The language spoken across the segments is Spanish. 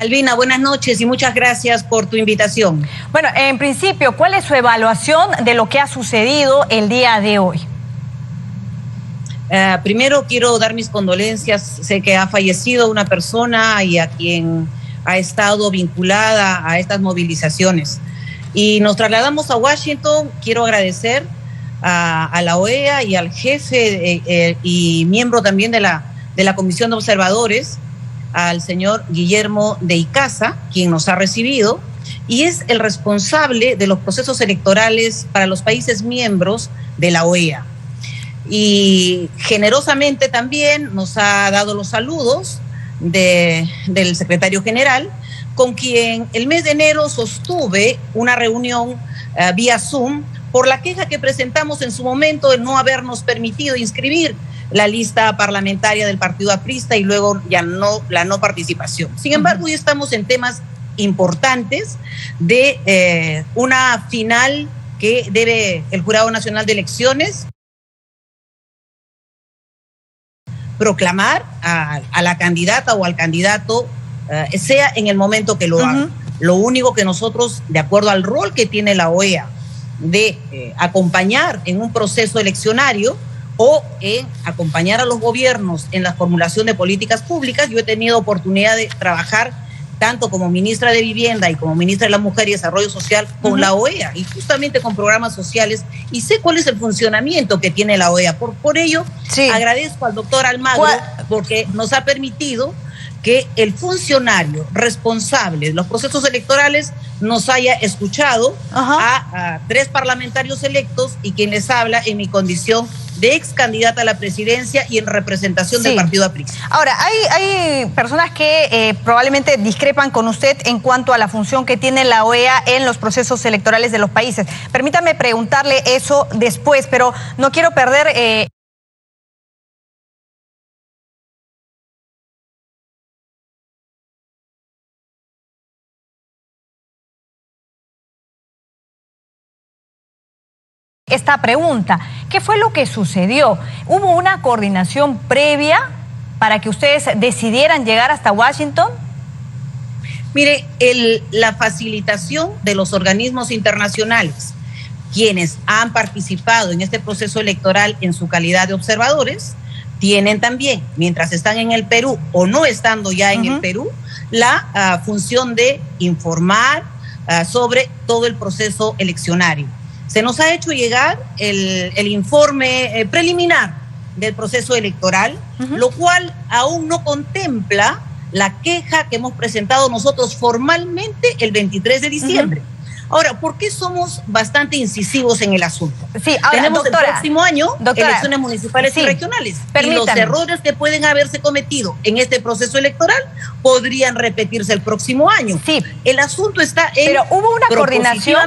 Albina, buenas noches y muchas gracias por tu invitación. Bueno, en principio, ¿cuál es su evaluación de lo que ha sucedido el día de hoy? Primero quiero dar mis condolencias. Sé que ha fallecido una persona y a quien ha estado vinculada a estas movilizaciones. Y nos trasladamos a Washington. Quiero agradecer a la OEA y al jefe y miembro también de la Comisión de Observadores, al señor Guillermo de Icaza, quien nos ha recibido, y es el responsable de los procesos electorales para los países miembros de la OEA. Y generosamente también nos ha dado los saludos del secretario general, con quien el mes de enero sostuve una reunión vía Zoom por la queja que presentamos en su momento de no habernos permitido inscribir la lista parlamentaria del partido aprista y luego ya la no participación. Sin embargo, hoy estamos en temas importantes de una final que debe el Jurado Nacional de Elecciones proclamar a la candidata o al candidato, sea en el momento que lo haga. Lo único que nosotros, de acuerdo al rol que tiene la OEA de acompañar en un proceso eleccionario o en acompañar a los gobiernos en la formulación de políticas públicas, yo he tenido oportunidad de trabajar tanto como ministra de Vivienda y como ministra de la Mujer y Desarrollo Social con la OEA y justamente con programas sociales, y sé cuál es el funcionamiento que tiene la OEA. Por ello, agradezco al doctor Almagro porque nos ha permitido que el funcionario responsable de los procesos electorales nos haya escuchado a 3 parlamentarios electos y quien les habla en mi condición de ex candidata a la presidencia y en representación del partido aprista. Ahora, hay personas que probablemente discrepan con usted en cuanto a la función que tiene la OEA en los procesos electorales de los países. Permítame preguntarle eso después, pero no quiero perder... esta pregunta. ¿Qué fue lo que sucedió? ¿Hubo una coordinación previa para que ustedes decidieran llegar hasta Washington? Mire, la facilitación de los organismos internacionales, quienes han participado en este proceso electoral en su calidad de observadores, tienen también, mientras están en el Perú o no estando ya en el Perú, la función de informar sobre todo el proceso eleccionario. Se nos ha hecho llegar el informe preliminar del proceso electoral, lo cual aún no contempla la queja que hemos presentado nosotros formalmente el 23 de diciembre. Ahora, ¿por qué somos bastante incisivos en el asunto? Sí, ahora, tenemos doctora, el próximo año elecciones municipales y regionales. Permítame. Y los errores que pueden haberse cometido en este proceso electoral podrían repetirse el próximo año. Sí. El asunto está en... Pero hubo una coordinación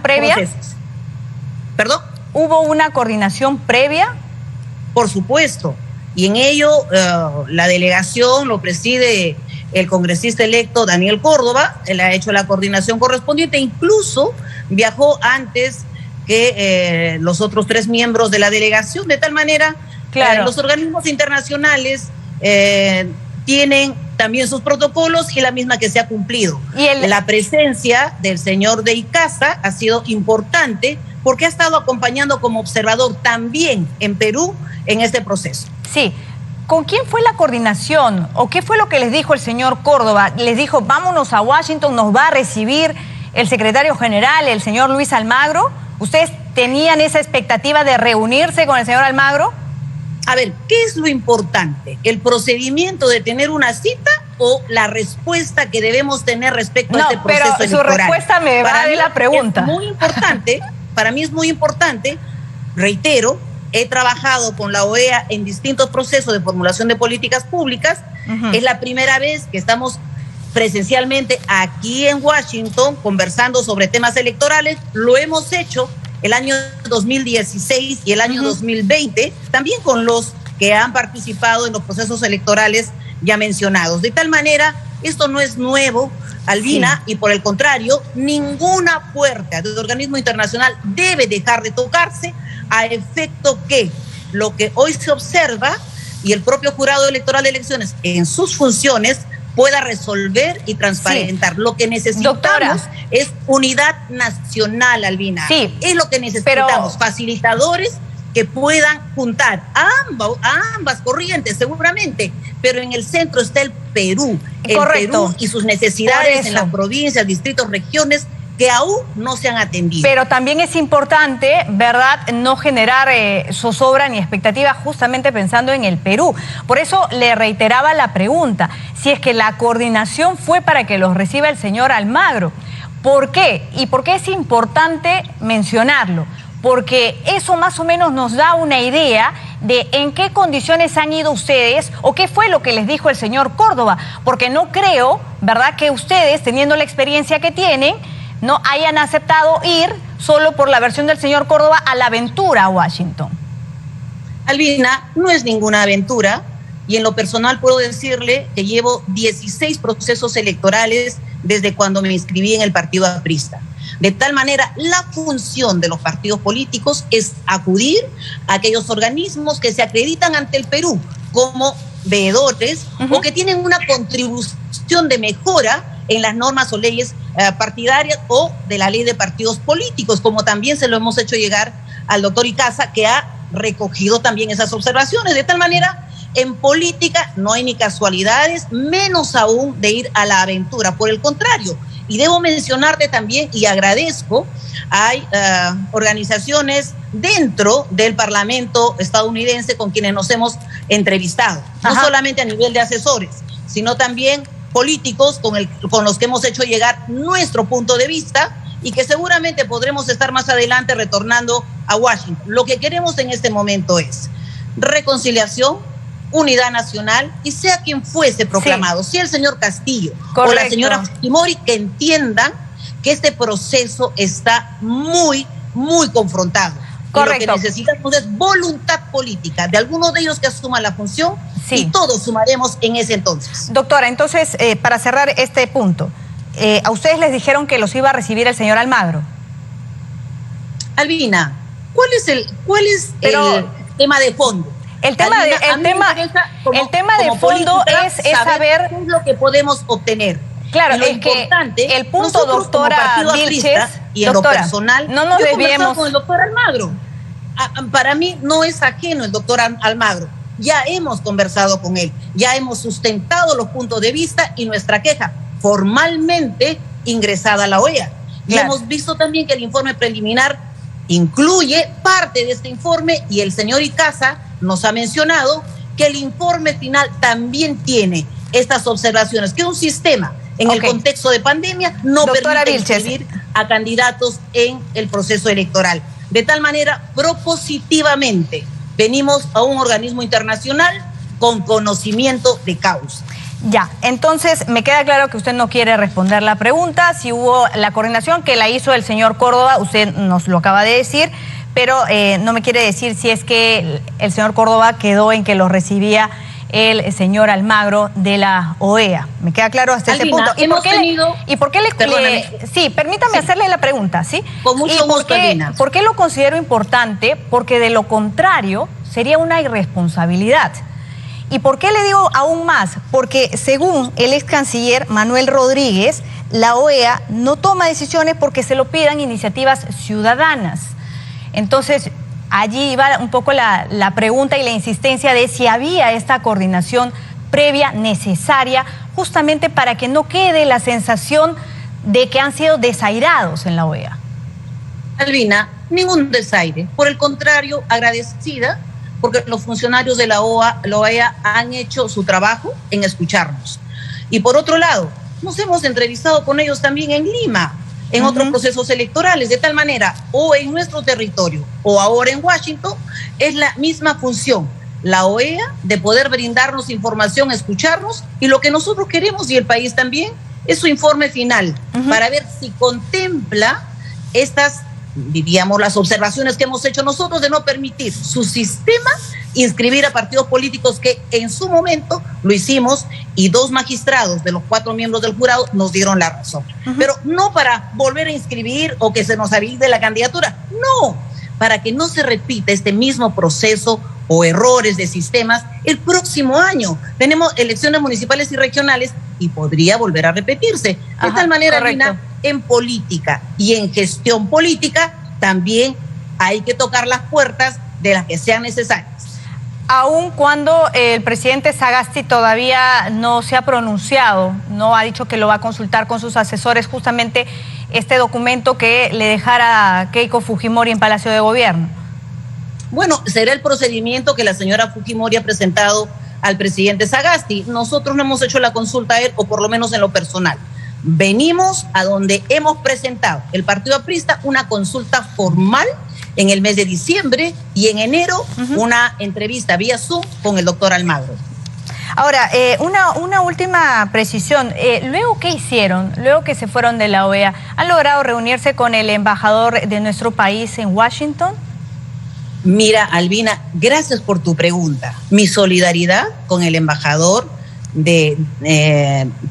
previa. Procesos. ¿Perdón? ¿Hubo una coordinación previa? Por supuesto. Y en ello la delegación lo preside el congresista electo Daniel Córdoba. Él ha hecho la coordinación correspondiente, incluso viajó antes que los otros 3 miembros de la delegación, de tal manera los organismos internacionales tienen también sus protocolos y la misma que se ha cumplido. Y la presencia del señor de Icaza ha sido importante porque ha estado acompañando como observador también en Perú en este proceso. Sí. ¿Con quién fue la coordinación? ¿O qué fue lo que les dijo el señor Córdoba? ¿Les dijo, vámonos a Washington, nos va a recibir el secretario general, el señor Luis Almagro? ¿Ustedes tenían esa expectativa de reunirse con el señor Almagro? A ver, ¿qué es lo importante? ¿El procedimiento de tener una cita o la respuesta que debemos tener respecto a este proceso electoral? Pero su respuesta me va de la pregunta. Es muy importante, para mí es muy importante, reitero, he trabajado con la OEA en distintos procesos de formulación de políticas públicas. Es la primera vez que estamos presencialmente aquí en Washington conversando sobre temas electorales. Lo hemos hecho el año 2016 y el año 2020, también con los que han participado en los procesos electorales ya mencionados. De tal manera, esto no es nuevo, Albina, y por el contrario, ninguna puerta del organismo internacional debe dejar de tocarse a efecto que lo que hoy se observa y el propio jurado electoral de elecciones en sus funciones pueda resolver y transparentar. Sí. Lo que necesitamos, doctora, es unidad nacional, Albina. Sí, es lo que necesitamos, facilitadores que puedan juntar a ambas corrientes, seguramente, pero en el centro está el Perú. Correcto. El Perú y sus necesidades en las provincias, distritos, regiones, que aún no se han atendido. Pero también es importante, ¿verdad?, no generar zozobra ni expectativa, justamente pensando en el Perú. Por eso le reiteraba la pregunta, si es que la coordinación fue para que los reciba el señor Almagro. ¿Por qué? ¿Y por qué es importante mencionarlo? Porque eso más o menos nos da una idea de en qué condiciones han ido ustedes o qué fue lo que les dijo el señor Córdoba. Porque no creo, ¿verdad?, que ustedes, teniendo la experiencia que tienen, no hayan aceptado ir solo por la versión del señor Córdoba a la aventura a Washington. Albina, no es ninguna aventura, y en lo personal puedo decirle que llevo 16 procesos electorales desde cuando me inscribí en el partido aprista. De tal manera, la función de los partidos políticos es acudir a aquellos organismos que se acreditan ante el Perú como veedores o que tienen una contribución de mejora en las normas o leyes partidarias o de la ley de partidos políticos, como también se lo hemos hecho llegar al doctor Icaza, que ha recogido también esas observaciones. De tal manera, en política no hay ni casualidades, menos aún de ir a la aventura. Por el contrario, y debo mencionarte también, y agradezco, hay organizaciones dentro del Parlamento estadounidense con quienes nos hemos entrevistado, no solamente a nivel de asesores, sino también políticos con los que hemos hecho llegar nuestro punto de vista y que seguramente podremos estar más adelante retornando a Washington. Lo que queremos en este momento es reconciliación, unidad nacional, y sea quien fuese proclamado, sea el señor Castillo o la señora Fujimori, que entiendan que este proceso está muy, muy confrontado. Correcto. Y lo que necesitamos es voluntad política de algunos de ellos que asuman la función, y todos sumaremos en ese entonces. Doctora, entonces, para cerrar este punto, ¿a ustedes les dijeron que los iba a recibir el señor Almagro? Albina, ¿cuál es el tema de fondo? El tema de fondo es saber qué es lo que podemos obtener. Claro, es que el punto, doctora Vilches, y en lo personal, no nos desviemos con el doctor Almagro. Para mí no es ajeno el doctor Almagro. Ya hemos conversado con él, ya hemos sustentado los puntos de vista y nuestra queja formalmente ingresada a la OEA. Y hemos visto también que el informe preliminar incluye parte de este informe, y el señor Icaza nos ha mencionado que el informe final también tiene estas observaciones, que un sistema en el contexto de pandemia no permite inscribir a candidatos en el proceso electoral. De tal manera, propositivamente, venimos a un organismo internacional con conocimiento de causa. Ya, entonces me queda claro que usted no quiere responder la pregunta, si hubo la coordinación que la hizo el señor Córdoba, usted nos lo acaba de decir, pero no me quiere decir si es que el señor Córdoba quedó en que lo recibía el señor Almagro de la OEA. Me queda claro hasta este punto. ¿Y por qué sí, permítame hacerle la pregunta, ¿sí? Con mucho gusto, Albina. ¿Por qué lo considero importante? Porque de lo contrario sería una irresponsabilidad. ¿Y por qué le digo aún más? Porque según el ex canciller Manuel Rodríguez, la OEA no toma decisiones porque se lo pidan iniciativas ciudadanas. Entonces, allí iba un poco la pregunta y la insistencia de si había esta coordinación previa necesaria, justamente para que no quede la sensación de que han sido desairados en la OEA. Albina, ningún desaire. Por el contrario, agradecida, porque los funcionarios de la OEA han hecho su trabajo en escucharnos. Y por otro lado, nos hemos entrevistado con ellos también en Lima, en otros procesos electorales, de tal manera, o en nuestro territorio, o ahora en Washington, es la misma función, la OEA, de poder brindarnos información, escucharnos, y lo que nosotros queremos, y el país también, es su informe final, para ver si contempla estas, diríamos, las observaciones que hemos hecho nosotros de no permitir su sistema inscribir a partidos políticos, que en su momento lo hicimos, y 2 magistrados de los 4 miembros del jurado nos dieron la razón. Pero no para volver a inscribir o que se nos habilite la candidatura, no, para que no se repita este mismo proceso o errores de sistemas el próximo año. Tenemos elecciones municipales y regionales y podría volver a repetirse. De tal manera, Lina, en política y en gestión política también hay que tocar las puertas de las que sean necesarias. Aun cuando el presidente Sagasti todavía no se ha pronunciado, no ha dicho que lo va a consultar con sus asesores, justamente este documento que le dejara Keiko Fujimori en Palacio de Gobierno. Bueno, será el procedimiento que la señora Fujimori ha presentado al presidente Sagasti. Nosotros no hemos hecho la consulta a él, o por lo menos en lo personal. Venimos a donde hemos presentado el partido aprista una consulta formal en el mes de diciembre y en enero una entrevista vía Zoom con el doctor Almagro. Ahora, una última precisión. Luego, ¿qué hicieron? Luego que se fueron de la OEA, ¿han logrado reunirse con el embajador de nuestro país en Washington? Mira, Albina, gracias por tu pregunta. Mi solidaridad con el embajador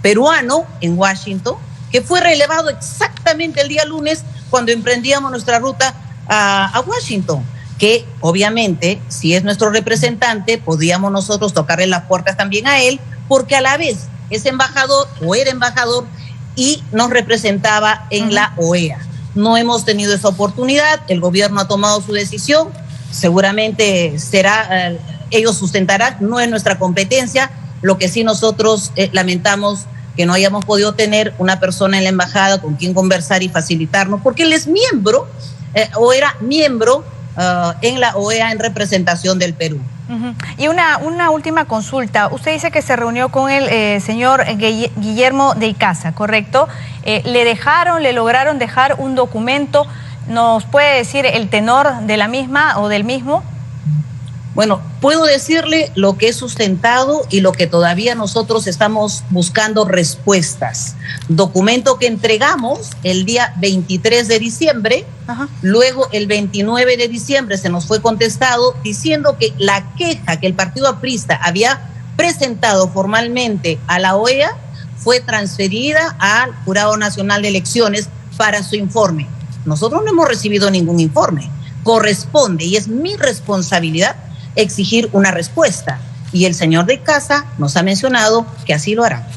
peruano en Washington, que fue relevado exactamente el día lunes cuando emprendíamos nuestra ruta a Washington, que obviamente, si es nuestro representante, podíamos nosotros tocarle las puertas también a él, porque a la vez es embajador o era embajador y nos representaba en la OEA. No hemos tenido esa oportunidad, el gobierno ha tomado su decisión, seguramente será, ellos sustentarán, no es nuestra competencia. Lo que sí nosotros lamentamos que no hayamos podido tener una persona en la embajada con quien conversar y facilitarnos, porque él es miembro o era miembro en la OEA en representación del Perú. Y una última consulta. Usted dice que se reunió con el señor Guillermo de Icaza, ¿correcto? ¿Le lograron dejar un documento? ¿Nos puede decir el tenor de la misma o del mismo? Bueno, puedo decirle lo que he sustentado y lo que todavía nosotros estamos buscando respuestas. Documento que entregamos el día 23 de diciembre, luego el 29 de diciembre se nos fue contestado diciendo que la queja que el partido aprista había presentado formalmente a la OEA fue transferida al Jurado Nacional de Elecciones para su informe. Nosotros no hemos recibido ningún informe. Corresponde y es mi responsabilidad exigir una respuesta. Y el señor de Icaza nos ha mencionado que así lo hará.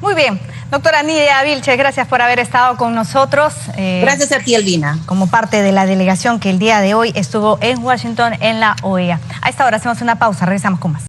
Muy bien. Doctora Nidia Vilches, gracias por haber estado con nosotros. Gracias a ti, Albina. Como parte de la delegación que el día de hoy estuvo en Washington, en la OEA. A esta hora hacemos una pausa, regresamos con más.